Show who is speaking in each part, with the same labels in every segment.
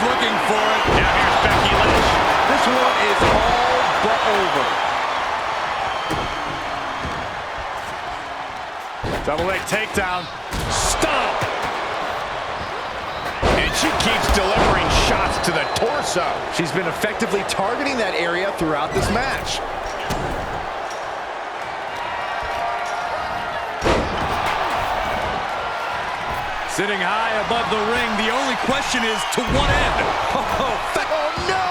Speaker 1: looking for it.
Speaker 2: Now here's Becky Lynch.
Speaker 1: This one is all but over.
Speaker 2: Double leg takedown. Stomp. And she keeps delivering shots to the torso.
Speaker 1: She's been effectively targeting that area throughout this match. Sitting high above the ring, the only question is to what end? Oh no!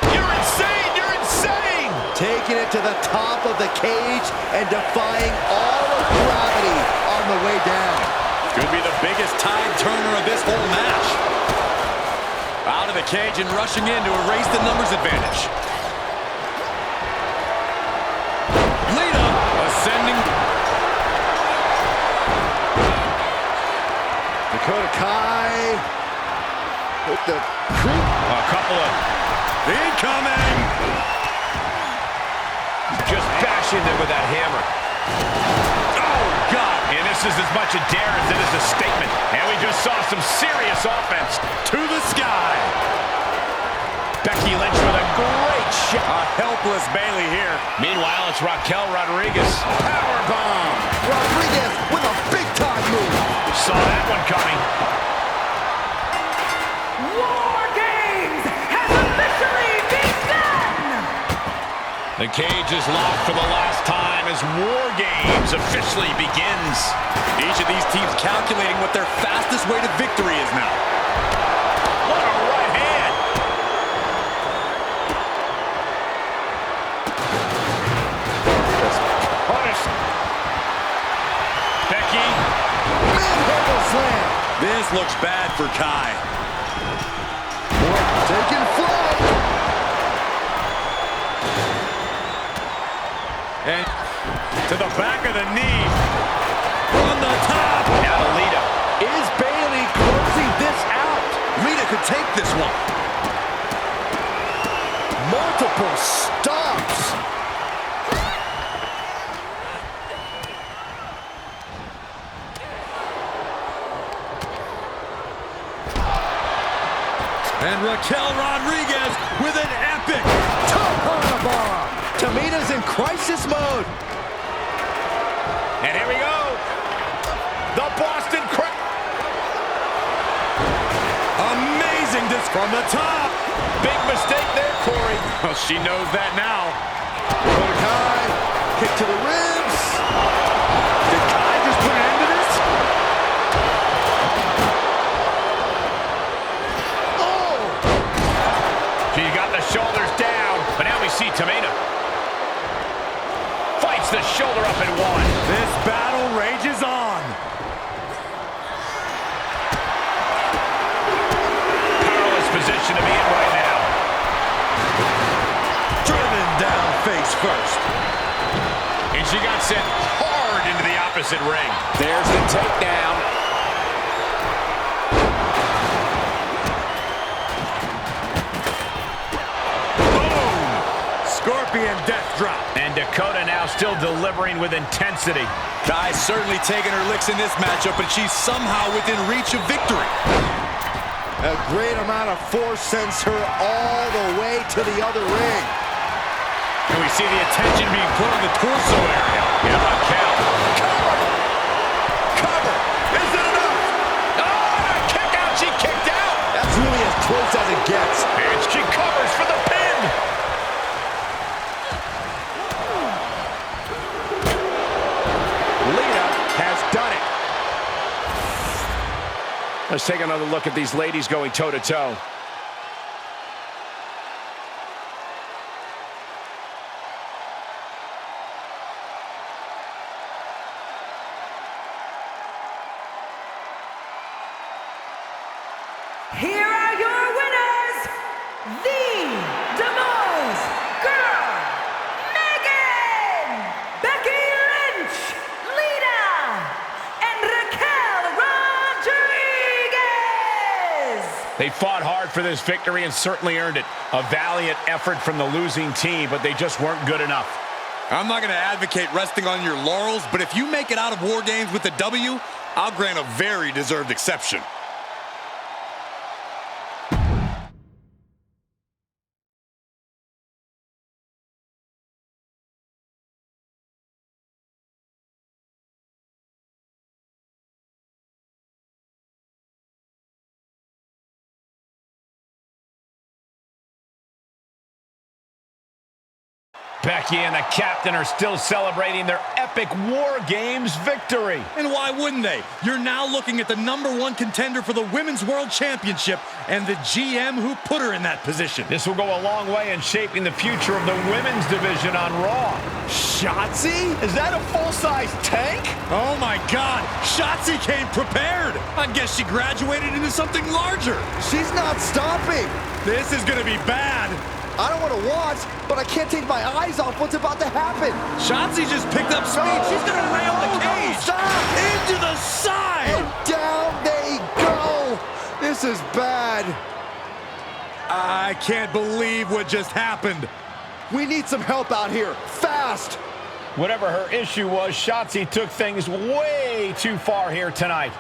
Speaker 2: You're insane! You're insane!
Speaker 1: Taking it to the top of the cage and defying all of gravity on the way down. Could be the biggest tide turner of this whole match. Out of the cage and rushing in to erase the numbers advantage. Lita ascending. Dakota Kai with the creep.
Speaker 2: A couple of
Speaker 1: incoming.
Speaker 2: Just bashing them with that hammer. Oh, God. And this is as much a dare as it is a statement. And we just saw some serious offense
Speaker 1: To the sky.
Speaker 2: Becky Lynch with a great shot.
Speaker 1: A helpless Bayley here.
Speaker 2: Meanwhile, it's Raquel Rodriguez.
Speaker 1: Powerbomb. Rodriguez with a big-time move.
Speaker 2: Saw that one coming.
Speaker 3: War Games has officially begun!
Speaker 2: The cage is locked for the last time as War Games officially begins.
Speaker 1: Each of these teams calculating what their fastest way to victory is now.
Speaker 2: What a right hand!
Speaker 1: Just punish.
Speaker 2: Becky.
Speaker 1: Manhandle slam. This looks bad for Kai. Taking flight. And to the back of the knee. From the top.
Speaker 2: Now to Lita.
Speaker 1: Is Bayley closing this out? Lita could take this one. Multiple stops. And Raquel Rodriguez with an epic top bomb. Tamina's in crisis mode.
Speaker 2: And here we go. The Boston Crab.
Speaker 1: Amazing this from the top.
Speaker 2: Big mistake there, Corey.
Speaker 1: Well, she knows that now. Dakota Kai, kick to the ribs. Did Kai just put an end to this? Oh!
Speaker 2: She got the shoulders down, but now we see Tamina. Fights the shoulder up and one.
Speaker 1: This battle rages on.
Speaker 2: Powerless position to be in right now.
Speaker 1: Driven down face first.
Speaker 2: And she got sent hard into the opposite ring.
Speaker 1: There's the takedown. Boom! Scorpion death drop.
Speaker 2: And Dakota now still delivering with intensity.
Speaker 1: Kai's certainly taking her licks in this matchup, but she's somehow within reach of victory. A great amount of force sends her all the way to the other ring.
Speaker 2: And we see the attention being put on the torso area. Yeah, Raquel.
Speaker 1: Cover! Cover! Is it enough?
Speaker 2: Oh, kick out. She kicked out.
Speaker 1: That's really as close as it gets.
Speaker 2: And she covers for the pin.
Speaker 1: Lita has done it.
Speaker 2: Let's take another look at these ladies going toe-to-toe.
Speaker 3: Here are your winners, the Demo's Girl, Megan, Becky Lynch, Lita, and Raquel Rodriguez.
Speaker 2: They fought hard for this victory and certainly earned it. A valiant effort from the losing team, but they just weren't good enough.
Speaker 4: I'm not going to advocate resting on your laurels, but if you make it out of War Games with a W, I'll grant a very deserved exception.
Speaker 2: Becky and the captain are still celebrating their epic War Games victory.
Speaker 4: And why wouldn't they? You're now looking at the #1 contender for the Women's World Championship and the GM who put her in that position.
Speaker 2: This will go a long way in shaping the future of the women's division on Raw.
Speaker 4: Shotzi?
Speaker 2: Is that a full-size tank?
Speaker 4: Oh my God, Shotzi came prepared. I guess she graduated into something larger.
Speaker 1: She's not stopping.
Speaker 4: This is gonna be bad.
Speaker 1: I don't want to watch, but I can't take my eyes off what's about to happen.
Speaker 4: Shotzi just picked up speed. She's gonna rail the cage.
Speaker 1: Stop!
Speaker 4: Into the side.
Speaker 1: And down they go. This is bad.
Speaker 4: I can't believe what just happened.
Speaker 1: We need some help out here, fast.
Speaker 2: Whatever her issue was, Shotzi took things way too far here tonight.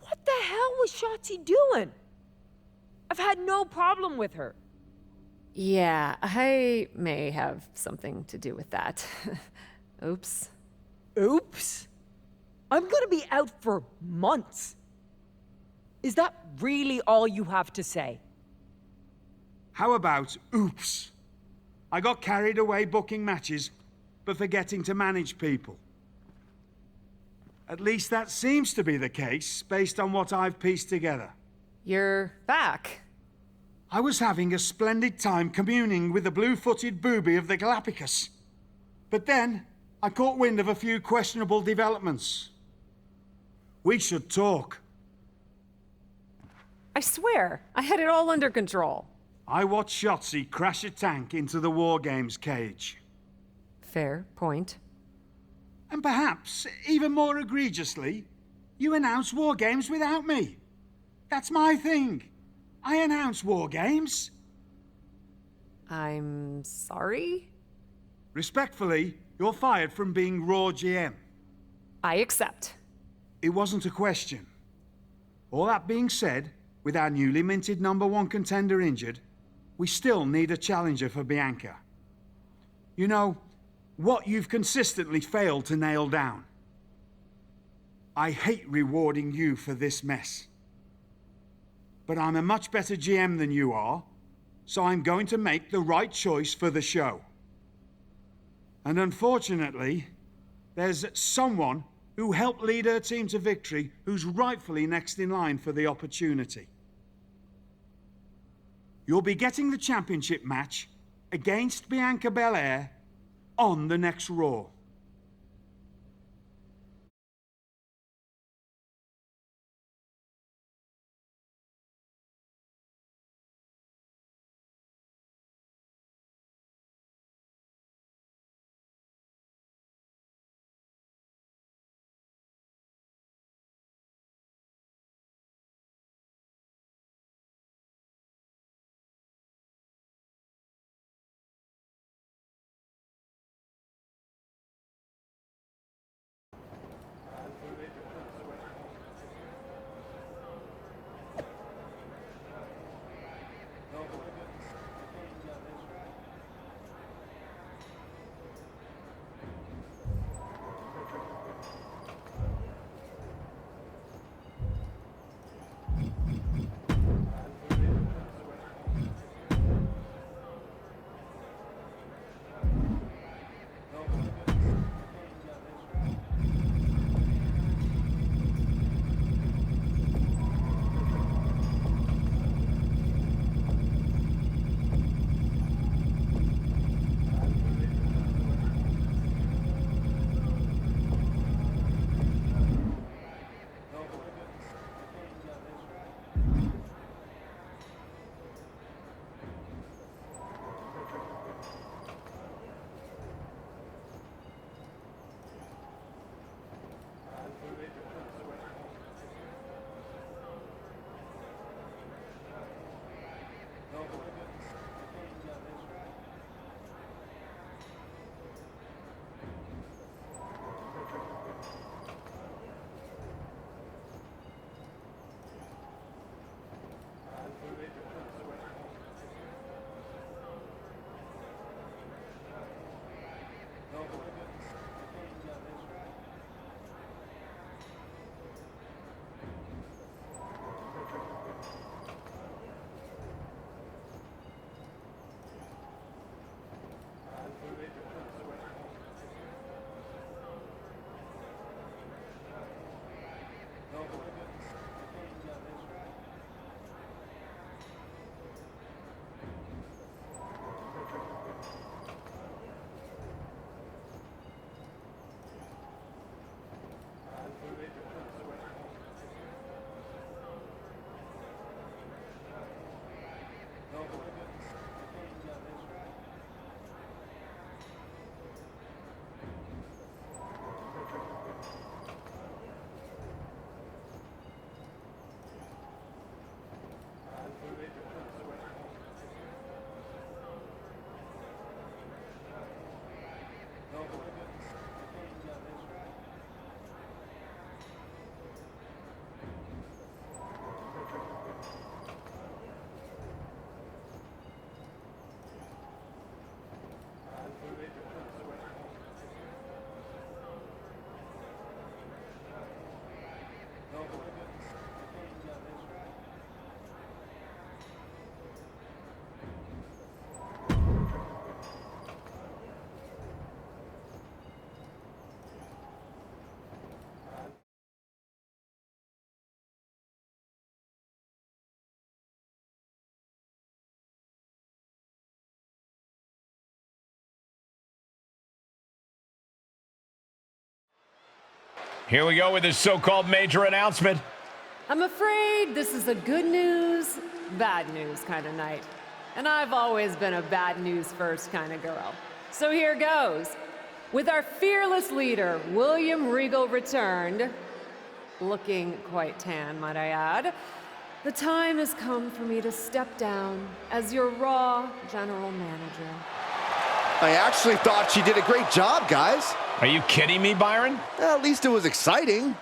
Speaker 3: What the hell was Shotzi doing? I've had no problem with her.
Speaker 5: Yeah, I may have something to do with that. Oops.
Speaker 3: Oops. I'm gonna be out for months. Is that really all you have to say?
Speaker 6: How about oops? I got carried away booking matches, but forgetting to manage people. At least that seems to be the case, based on what I've pieced together.
Speaker 5: You're back.
Speaker 6: I was having a splendid time communing with the blue-footed booby of the Galapagos. But then, I caught wind of a few questionable developments. We should talk.
Speaker 5: I swear, I had it all under control.
Speaker 6: I watched Shotzi crash a tank into the War Games cage.
Speaker 5: Fair point.
Speaker 6: And perhaps, even more egregiously, you announce War Games without me. That's my thing. I announce War Games.
Speaker 5: I'm sorry?
Speaker 6: Respectfully, you're fired from being Raw GM.
Speaker 5: I accept.
Speaker 6: It wasn't a question. All that being said, with our newly minted #1 contender injured, we still need a challenger for Bianca. You know, what you've consistently failed to nail down. I hate rewarding you for this mess. But I'm a much better GM than you are, so I'm going to make the right choice for the show. And unfortunately, there's someone who helped lead her team to victory who's rightfully next in line for the opportunity. You'll be getting the championship match against Bianca Belair on the next Raw.
Speaker 2: Here we go with this so-called major announcement.
Speaker 5: I'm afraid this is a good news, bad news kind of night. And I've always been a bad news first kind of girl. So here goes. With our fearless leader, William Regal returned, looking quite tan, might I add, the time has come for me to step down as your Raw General Manager.
Speaker 1: I actually thought she did a great job, guys.
Speaker 2: Are you kidding me, Byron?
Speaker 1: At least it was exciting.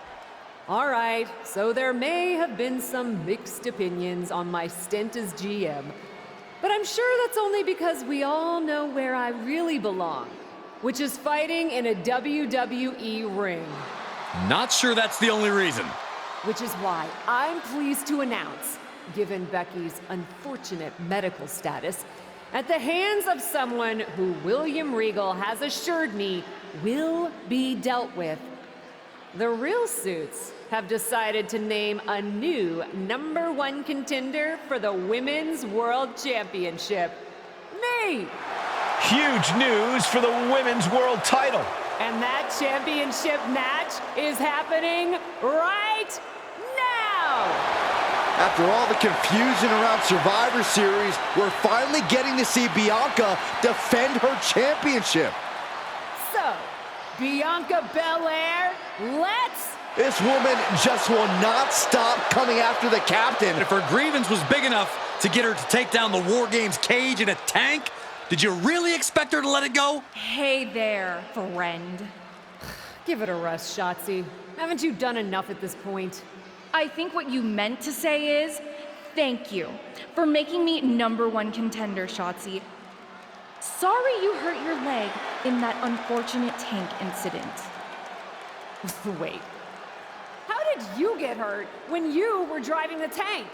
Speaker 5: All right, so there may have been some mixed opinions on my stint as GM, but I'm sure that's only because we all know where I really belong, which is fighting in a WWE ring.
Speaker 4: Not sure that's the only reason.
Speaker 5: Which is why I'm pleased to announce, given Becky's unfortunate medical status, at the hands of someone who William Regal has assured me will be dealt with, the Real Suits have decided to name a new #1 contender for the Women's World Championship. Me!
Speaker 2: Huge news for the Women's World title.
Speaker 5: And that championship match is happening right now!
Speaker 1: After all the confusion around Survivor Series, we're finally getting to see Bianca defend her championship.
Speaker 5: So, Bianca Belair, let's...
Speaker 1: This woman just will not stop coming after the captain.
Speaker 4: If her grievance was big enough to get her to take down the War Games cage in a tank, did you really expect her to let it go?
Speaker 7: Hey there, friend.
Speaker 5: Give it a rest, Shotzi. Haven't you done enough at this point?
Speaker 7: I think what you meant to say is, thank you for making me #1 contender, Shotzi. Sorry you hurt your leg in that unfortunate tank incident.
Speaker 5: Wait. How did you get hurt when you were driving the tank?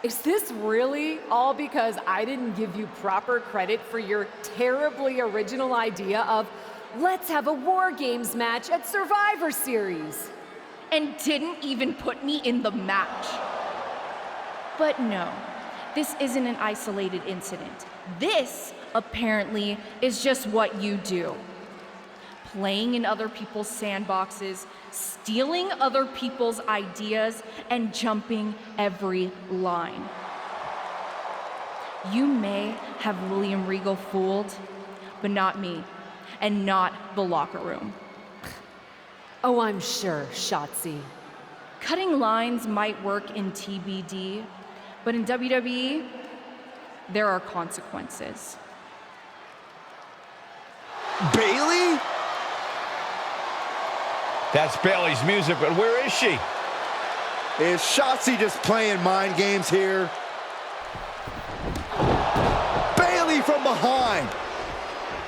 Speaker 5: Is this really all because I didn't give you proper credit for your terribly original idea of, let's have a War Games match at Survivor Series?
Speaker 7: And didn't even put me in the match. But no, this isn't an isolated incident. This, apparently, is just what you do. Playing in other people's sandboxes, stealing other people's ideas, and jumping every line. You may have William Regal fooled, but not me, and not the locker room.
Speaker 5: Oh, I'm sure, Shotzi.
Speaker 7: Cutting lines might work in TBD, but in WWE, there are consequences.
Speaker 1: Bailey?
Speaker 2: That's Bailey's music, but where is she?
Speaker 1: Is Shotzi just playing mind games here? Bailey from behind.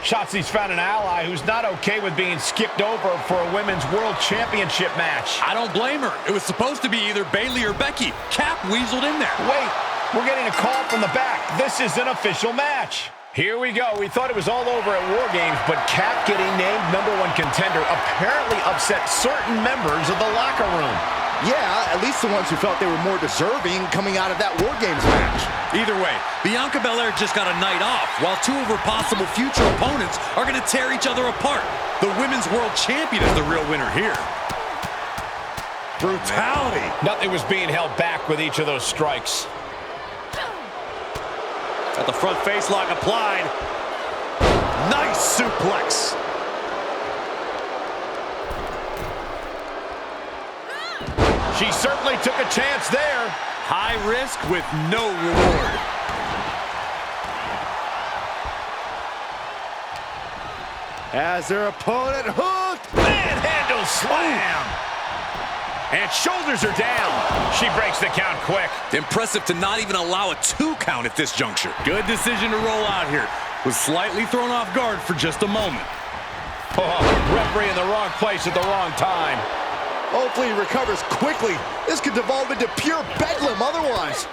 Speaker 2: Shotzi's found an ally who's not okay with being skipped over for a Women's World Championship match.
Speaker 4: I don't blame her. It was supposed to be either Bailey or Becky. Cap weaseled in there.
Speaker 2: Wait, we're getting a call from the back. This is an official match. Here we go. We thought it was all over at War Games, but Cap getting named #1 contender apparently upset certain members of the locker room.
Speaker 1: Yeah, at least the ones who felt they were more deserving coming out of that War Games match.
Speaker 4: Either way, Bianca Belair just got a night off, while two of her possible future opponents are going to tear each other apart. The Women's World Champion is the real winner here.
Speaker 2: Brutality. Nothing was being held back with each of those strikes.
Speaker 4: Got the front face lock applied. Nice suplex.
Speaker 2: She certainly took a chance there.
Speaker 4: High risk with no reward.
Speaker 1: As their opponent hooked.
Speaker 2: Manhandle slam. And shoulders are down. She breaks the count quick.
Speaker 4: Impressive to not even allow a 2 count at this juncture. Good decision to roll out here. Was slightly thrown off guard for just a moment.
Speaker 2: Oh, referee in the wrong place at the wrong time.
Speaker 1: Hopefully he recovers quickly. This could devolve into pure bedlam otherwise.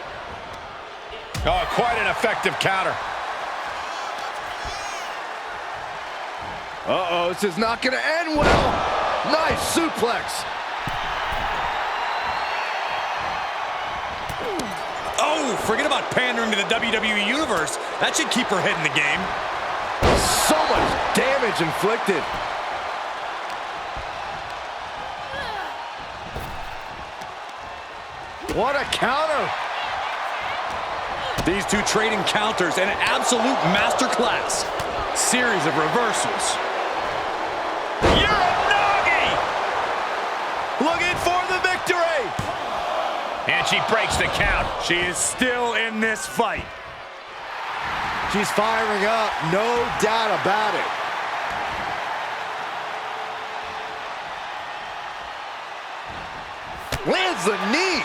Speaker 2: Oh, quite an effective counter.
Speaker 1: Uh-oh, this is not going to end well. Nice suplex.
Speaker 4: Oh, forget about pandering to the WWE Universe. That should keep her head in the game.
Speaker 1: So much damage inflicted.
Speaker 2: What a counter.
Speaker 4: These two trading counters, an absolute masterclass. Series of reversals.
Speaker 2: Uranagi! Looking for the victory! And she breaks the count. She is still in this fight.
Speaker 1: She's firing up, no doubt about it. Lands the knee.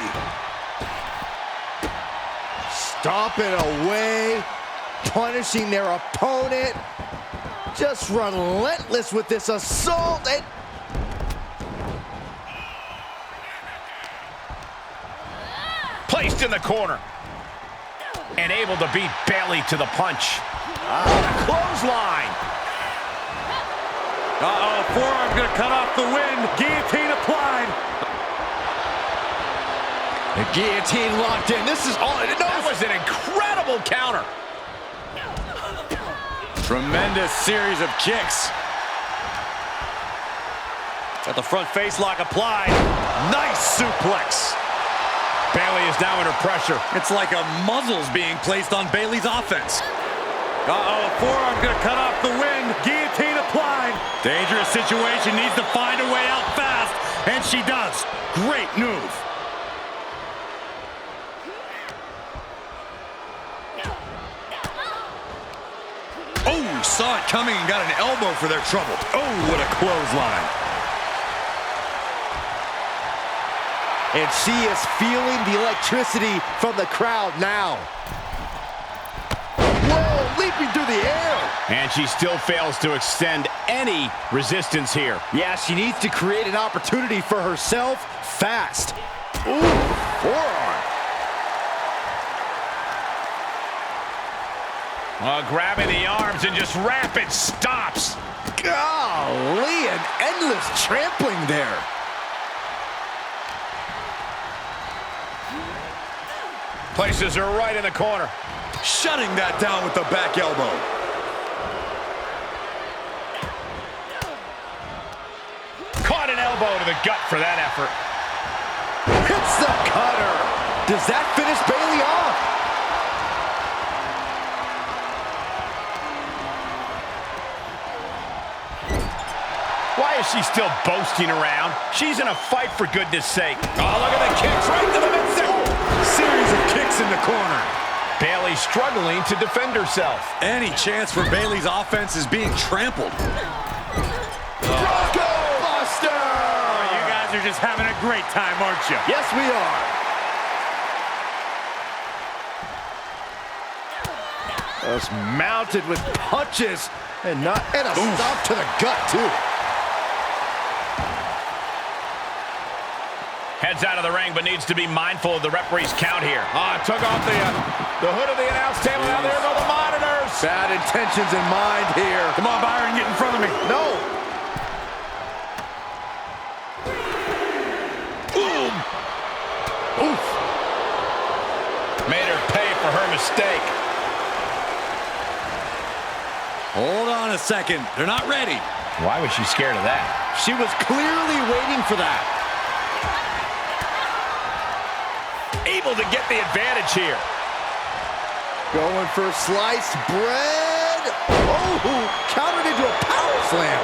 Speaker 1: Stomping away, punishing their opponent. Just relentless with this assault. And
Speaker 2: placed in the corner. And able to beat Bayley to the punch. Clothesline.
Speaker 4: Uh-oh, forearm gonna cut off the wind. Guillotine applied.
Speaker 1: the guillotine locked in. This is all.
Speaker 2: That was an incredible counter.
Speaker 4: Tremendous series of kicks. Got the front face lock applied. Nice suplex.
Speaker 2: Bayley is now under pressure.
Speaker 4: It's like a muzzle's being placed on Bayley's offense. Uh-oh, forearm gonna cut off the wind. Guillotine applied. Dangerous situation, needs to find a way out fast. And she does. Great move. Oh, saw it coming and got an elbow for their trouble. Oh, what a clothesline.
Speaker 1: And she is feeling the electricity from the crowd now. Whoa, leaping through the air.
Speaker 2: And she still fails to extend any resistance here.
Speaker 1: Yeah, she needs to create an opportunity for herself fast. Ooh, forearm.
Speaker 2: Grabbing the arms and just rapid stops.
Speaker 1: Golly, an endless trampling there.
Speaker 2: Places her right in the corner.
Speaker 4: Shutting that down with the back elbow.
Speaker 2: Caught an elbow to the gut for that effort.
Speaker 1: Hits the cutter. Does that finish Bayley off?
Speaker 2: Why is she still boasting around? She's in a fight, for goodness sake. Oh, look at the kicks right to the midsection.
Speaker 4: Series of kicks in the corner.
Speaker 2: Bayley struggling to defend herself.
Speaker 4: Any chance for Bayley's offense is being trampled.
Speaker 1: Bronco Buster!
Speaker 4: Oh, you guys are just having a great time, aren't you?
Speaker 1: Yes, we are. Just mounted with punches and a stop to the gut, too.
Speaker 2: Heads out of the ring, but needs to be mindful of the referee's count here. Took off the hood of the announce table. Now there go the monitors.
Speaker 1: Bad intentions in mind here.
Speaker 4: Come on, Byron, get in front of me.
Speaker 1: No.
Speaker 2: Boom. Oof. Made her pay for her mistake.
Speaker 4: Hold on a second. They're not ready.
Speaker 2: Why was she scared of that?
Speaker 1: She was clearly waiting for that.
Speaker 2: Able to get the advantage here.
Speaker 1: Going for sliced bread. Oh, countered into a power slam.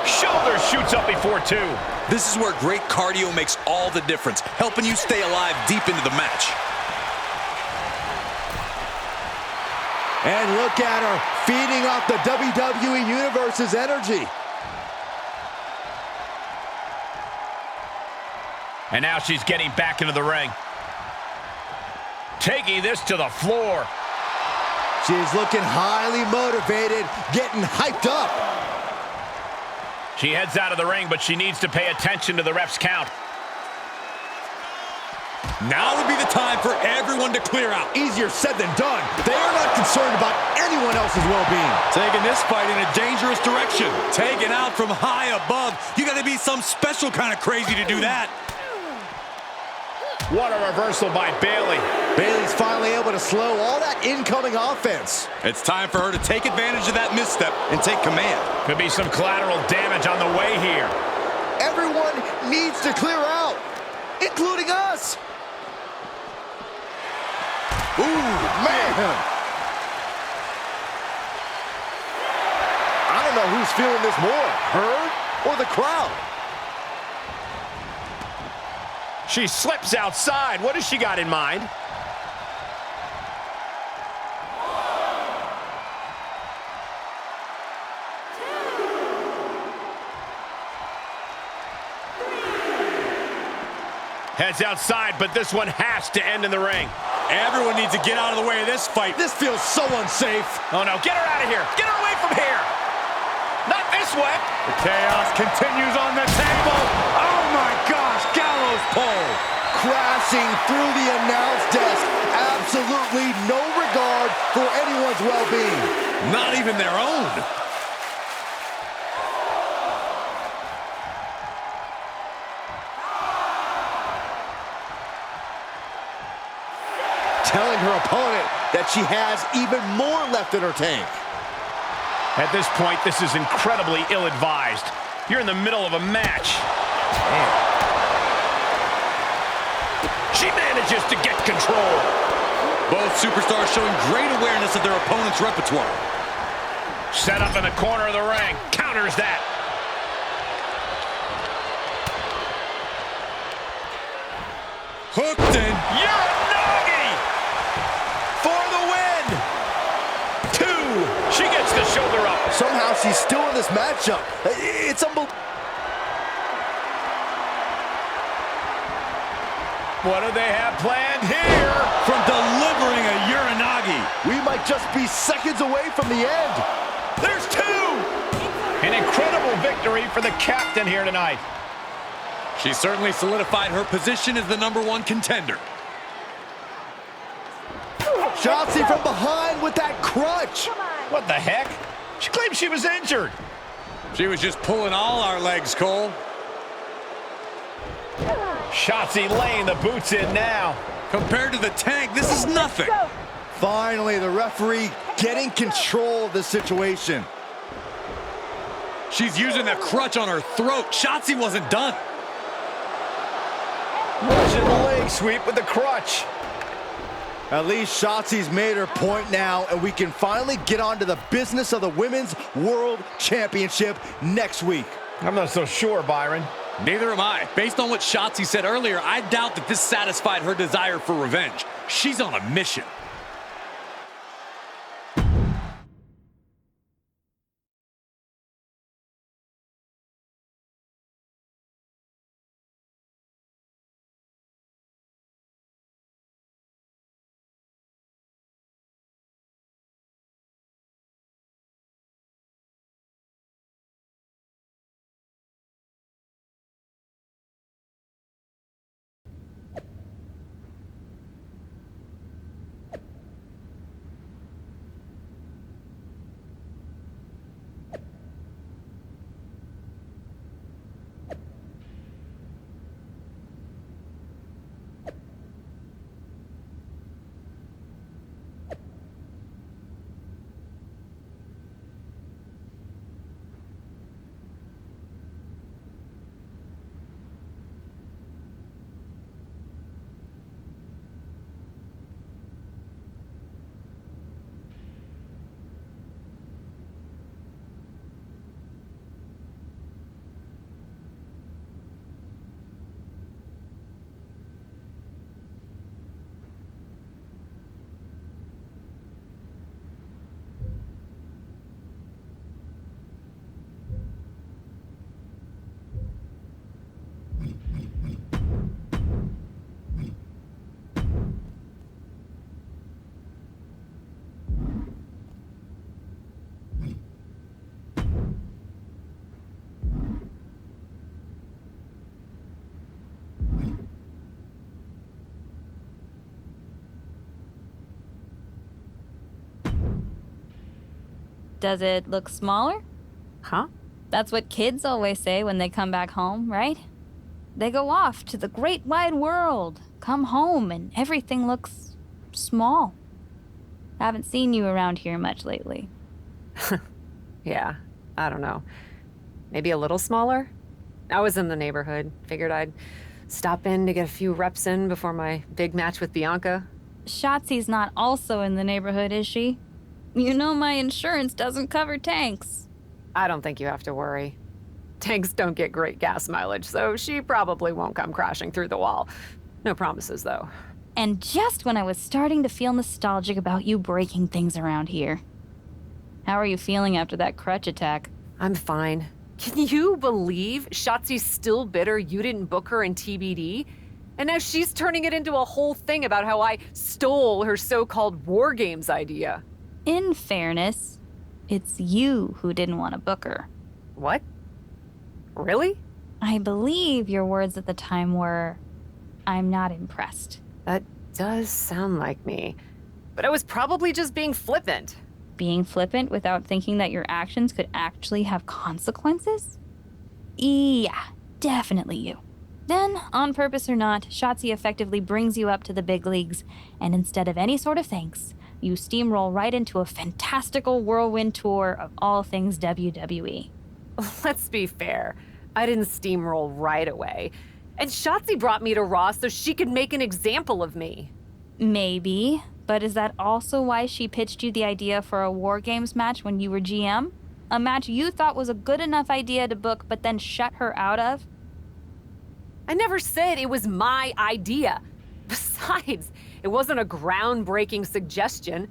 Speaker 2: Shoulder shoots up before two.
Speaker 4: This is where great cardio makes all the difference, helping you stay alive deep into the match.
Speaker 1: And look at her, feeding off the WWE Universe's energy.
Speaker 2: And now she's getting back into the ring. Taking this to the floor.
Speaker 1: She's looking highly motivated, getting hyped up.
Speaker 2: She heads out of the ring, but she needs to pay attention to the ref's count.
Speaker 4: Now would be the time for everyone to clear out.
Speaker 1: Easier said than done. They are not concerned about anyone else's well-being.
Speaker 4: Taking this fight in a dangerous direction. Taken out from high above. You got to be some special kind of crazy to do that.
Speaker 2: What a reversal by Bayley.
Speaker 1: Bayley's finally able to slow all that incoming offense.
Speaker 4: It's time for her to take advantage of that misstep and take command.
Speaker 2: Could be some collateral damage on the way here.
Speaker 1: Everyone needs to clear out, including us. Ooh, man. I don't know who's feeling this more, her or the crowd.
Speaker 2: She slips outside. What has she got in mind? Heads outside, but this one has to end in the ring.
Speaker 4: Everyone needs to get out of the way of this fight.
Speaker 1: This feels so unsafe.
Speaker 2: Oh no, get her out of here. Get her away from here. Not this way.
Speaker 4: The chaos continues on the table. Oh my gosh, gallows pole.
Speaker 1: Crashing through the announce desk. Absolutely no regard for anyone's well-being.
Speaker 4: Not even their own.
Speaker 1: Telling her opponent that she has even more left in her tank.
Speaker 2: At this point, this is incredibly ill-advised. You're in the middle of a match. Man. She manages to get control.
Speaker 4: Both superstars showing great awareness of their opponent's repertoire.
Speaker 2: Set up in the corner of the ring. Counters that.
Speaker 4: Hooked in.
Speaker 2: Uranagi! For the win! 2. She gets the shoulder up.
Speaker 1: Somehow she's still in this matchup. It's unbelievable.
Speaker 2: What do they have planned here?
Speaker 4: From delivering a Uranagi.
Speaker 1: We might just be seconds away from the end.
Speaker 2: There's 2! An incredible victory for the captain here tonight.
Speaker 4: She certainly solidified her position as the #1 contender.
Speaker 1: Shotzi from behind with that crutch.
Speaker 2: What the heck? She claimed she was injured.
Speaker 4: She was just pulling all our legs, Cole.
Speaker 2: Shotzi laying the boots in now.
Speaker 4: Compared to the tank, this is nothing.
Speaker 1: Finally, the referee getting control of the situation.
Speaker 4: She's using the crutch on her throat. Shotzi wasn't done.
Speaker 2: Russian leg sweep with the crutch.
Speaker 1: At least Shotzi's made her point now, and we can finally get on to the business of the Women's World Championship next week.
Speaker 2: I'm not so sure, Byron.
Speaker 4: Neither am I. Based on what Shotzi said earlier, I doubt that this satisfied her desire for revenge. She's on a mission.
Speaker 8: Does it look smaller?
Speaker 5: Huh?
Speaker 8: That's what kids always say when they come back home, right? They go off to the great wide world, come home, and everything looks small. I haven't seen you around here much lately.
Speaker 5: Yeah, I don't know. Maybe a little smaller? I was in the neighborhood. Figured I'd stop in to get a few reps in before my big match with Bianca.
Speaker 8: Shotzi's not also in the neighborhood, is she? You know my insurance doesn't cover tanks.
Speaker 5: I don't think you have to worry. Tanks don't get great gas mileage, so she probably won't come crashing through the wall. No promises, though.
Speaker 8: And just when I was starting to feel nostalgic about you breaking things around here. How are you feeling after that crutch attack?
Speaker 5: I'm fine. Can you believe Shotzi's still bitter you didn't book her in TBD? And now she's turning it into a whole thing about how I stole her so-called War Games idea.
Speaker 8: In fairness, it's you who didn't want to book her.
Speaker 5: What? Really?
Speaker 8: I believe your words at the time were, "I'm not impressed."
Speaker 5: That does sound like me. But I was probably just being flippant.
Speaker 8: Being flippant without thinking that your actions could actually have consequences? Yeah, definitely you. Then, on purpose or not, Shotzi effectively brings you up to the big leagues, and instead of any sort of thanks, you steamroll right into a fantastical whirlwind tour of all things WWE.
Speaker 5: Let's be fair. I didn't steamroll right away. And Shotzi brought me to Raw so she could make an example of me.
Speaker 8: Maybe, but is that also why she pitched you the idea for a War Games match when you were GM? A match you thought was a good enough idea to book but then shut her out of?
Speaker 5: I never said it was my idea. Besides, it wasn't a groundbreaking suggestion,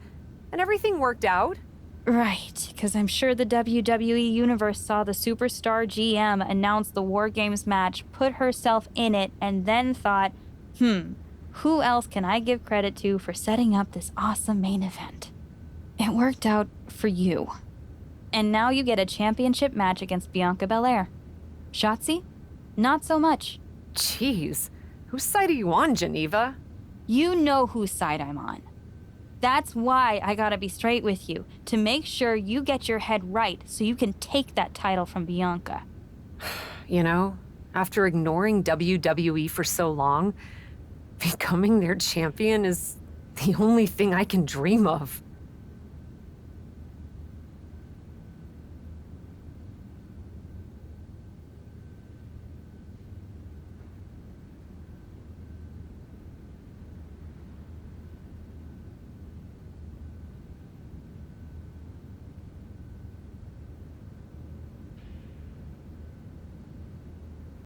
Speaker 5: and everything worked out.
Speaker 8: Right, because I'm sure the WWE Universe saw the superstar GM announce the War Games match, put herself in it, and then thought, who else can I give credit to for setting up this awesome main event? It worked out for you. And now you get a championship match against Bianca Belair. Shotzi? Not so much.
Speaker 5: Jeez, whose side are you on, Geneva?
Speaker 8: You know whose side I'm on. That's why I gotta be straight with you, to make sure you get your head right so you can take that title from Bianca.
Speaker 5: You know, after ignoring WWE for so long, becoming their champion is the only thing I can dream of.